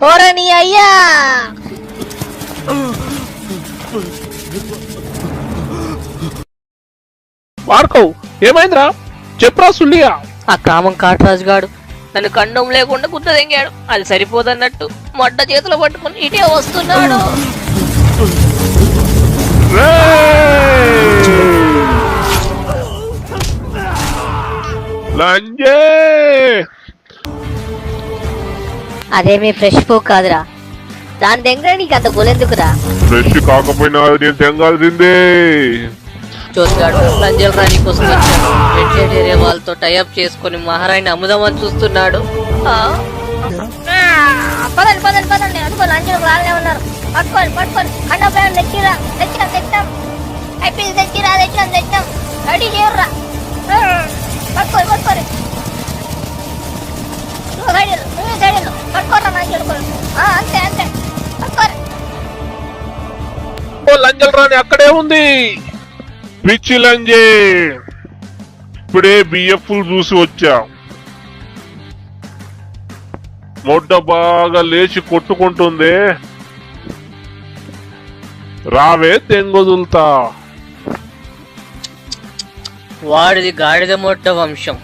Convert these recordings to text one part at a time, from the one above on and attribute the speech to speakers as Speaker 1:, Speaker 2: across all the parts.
Speaker 1: ఓరని అయ్యా
Speaker 2: వాడుకో ఏమైందిరా చెప్పురా సుల్లియా.
Speaker 1: ఆ కామం కాటరాజు గాడు నన్ను కండం లేకుండా గుద్ద తెంగాడు. అది సరిపోదన్నట్టు మొట్ట చేతిలో పట్టుకుని ఇటే వస్తున్నాడు.
Speaker 2: లంజే
Speaker 1: అదేమీ ఫ్రెష్ పూ కాదురా, దాని దగ్గర నీకు అంత గోలెందుకురా?
Speaker 2: ఫ్రెష్ కాకపోయినా నేను తెంగాల్సిందే.
Speaker 1: చోద్గాడు లంజల్ రాణి కోసం వచ్చాడు. వెంటనే వాళ్ళతో టైఅప్ చేసుకుని మహారాణి అమ్ముదామని చూస్తున్నాడు. పదండి పదండి పదండి, అనుకో లంజలు రాలే ఉన్నారు. పట్టుకోండి పట్టుకోండి, కండ ప్లాన్ తెచ్చిరా, తెచ్చాం తెచ్చాం, ఐపీఎల్ తెచ్చిరా, తెచ్చాం తెచ్చాం, రెడీ చేయర్రా, పట్టుకోండి పట్టుకోండి, పట్టుకోరా లంజలు. అంతే అంతే పట్టుకోరు.
Speaker 2: లంజల్ రాని అక్కడే ఉంది. పిచ్చి లంజే, ఇప్పుడే బిఎఫ్లు చూసి వచ్చా. మొట్ట బాగా లేచి కొట్టుకుంటుంది. రావే తెంగొదులుతా.
Speaker 1: వాడిది గాడిద మొట్ట వంశం,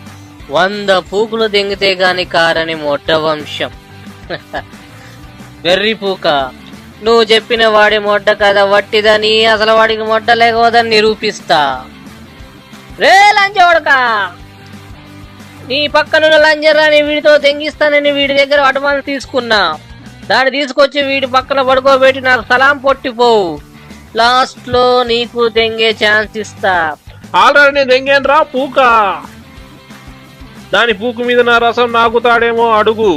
Speaker 1: 100 పూకులు దెంగితే గాని కారని మొట్ట వంశం. వెర్రి పూక, నువ్వు చెప్పిన వాడి మొడ్డ కదా వట్టిదని, అసలు వాడికి మొడ్డ లేకపోదని నిరూపిస్తా. రే లంచోడకా, నీ పక్కనున్న లంజరాని వీడితో తెంగిస్తానని వీడి దగ్గర అడ్వాన్స్ తీసుకున్నా. దాన్ని తీసుకొచ్చి వీడి పక్కన పడుకోబెట్టి నాకు సలాం పొట్టిపోవు. లాస్ట్ లో నీకు తెంగే ఛాన్స్ ఇస్తా.
Speaker 2: ఆల్రెడీ నేను తెంగాను రా పూక. దాని పూకు మీద నా రసం నాకుతాడేమో అడుగు.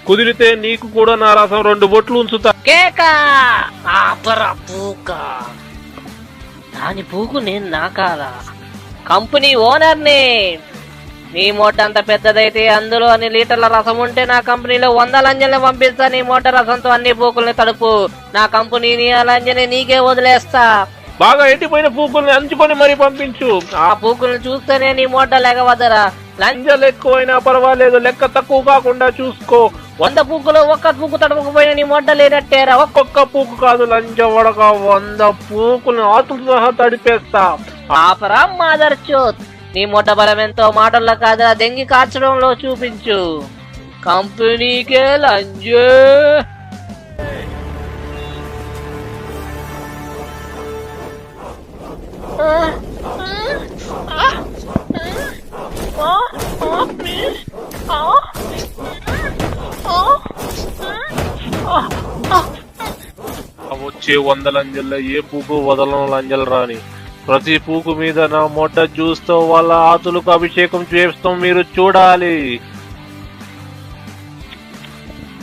Speaker 2: కుదిరితే నీకు కూడా నా రసం 2 బొట్లు ఉంచుతా.
Speaker 1: కేకా ఆపరా పూక, దాని పూకు నేను నాకాలా? కంపెనీ ఓనర్ని. నీ మూట అంత పెద్దదైతే అందులో అన్ని లీటర్ల రసం ఉంటే నా కంపెనీలో 100 లంజల్ని పంపిస్తా. నీ మూట రసంతో అన్ని పూకుల్ని తడుపు. నా కంపెనీని ఆ లంజని నీకే వదిలేస్తా.
Speaker 2: బాగా ఎండిపోయిన పూకుల్ని అంచుకొని మరీ పంపించు.
Speaker 1: ఆ పూకుల్ని చూస్తేనే నీ మూట లేకవద్దరా.
Speaker 2: లంజలు ఎక్కువైనా పర్వాలేదు, లెక్క తక్కువ కాకుండా చూసుకో.
Speaker 1: 100 పూకులు ఒక్క పూకు తడపకపోయినా నీ మూట లేనట్టేరా.
Speaker 2: ఒక్కొక్క పూకు కాదు లంజ వడక, 100 పూకులను ఆతులు సహా తడిపేస్తా.
Speaker 1: ఆపరా మాదర్ చోత్, నీ మూట బలం ఎంతో మాటల్లో కాదురా, దెంగి కార్చడంలో చూపించు. కంపెనీకే లంజే.
Speaker 2: వచ్చే 100 లంజల్లో ఏ పూకు వదలను లంజలు రాని. ప్రతి పూకు మీద నా మొట్ట చూస్తూ వాళ్ళ ఆతులకు అభిషేకం చేస్తాం, మీరు చూడాలి.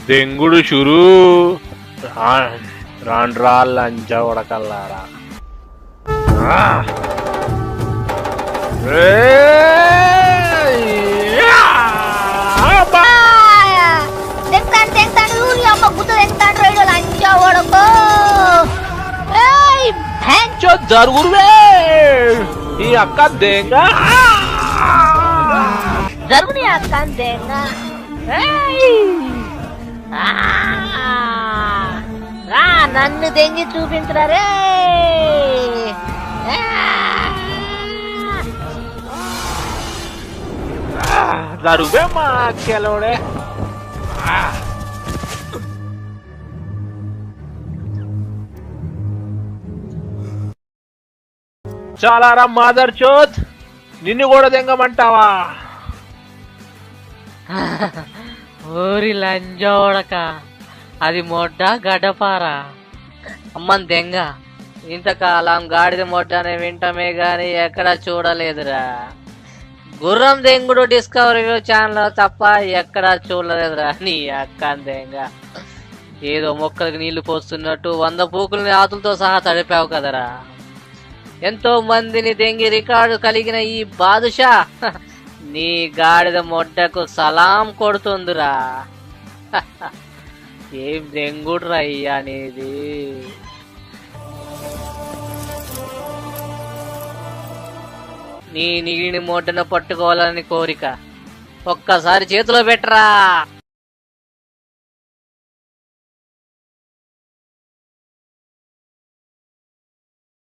Speaker 2: దెంగుడు షురు. రాండ్రా లంజ ఉడకల్లారా. జరుగురువే ఈ అక్క దేంగ
Speaker 1: జరుగుని అక్క దేంగ. నన్ను దెంగి చూపించరా రే.
Speaker 2: జరువే మా అక్కలోడే. చాలా రా మాదర్ చోత్, నిన్ను కూడా దెంగమంటావా?
Speaker 1: ఓరి లంజోడక, అది మొడ్డ గడ్డపారా. అమ్మని దెంగ, ఇంతకాలం గాడిద మొడ్డనే వింటమే గాని ఎక్కడా చూడలేదురా. గుర్రం దెంగుడు డిస్కవరీ ఛానల్ తప్ప ఎక్కడా చూడలేదురా. నీ అక్క దెంగ, ఏదో మొక్కలకు నీళ్లు పోస్తున్నట్టు 100 పూకుల్ని ఆతులతో సహా తడిపావు కదరా. ఎంతో మందిని దెంగి రికార్డు కలిగిన ఈ బాదుషా నీ గాడిద మొడ్డకు సలాం కొడుతుందిరా. ఏం దెంగుడురా అయ్యా అనేది. నీ నీడిని మొడ్డను పట్టుకోవాలని కోరిక ఒక్కసారి చేతిలో పెట్టరా.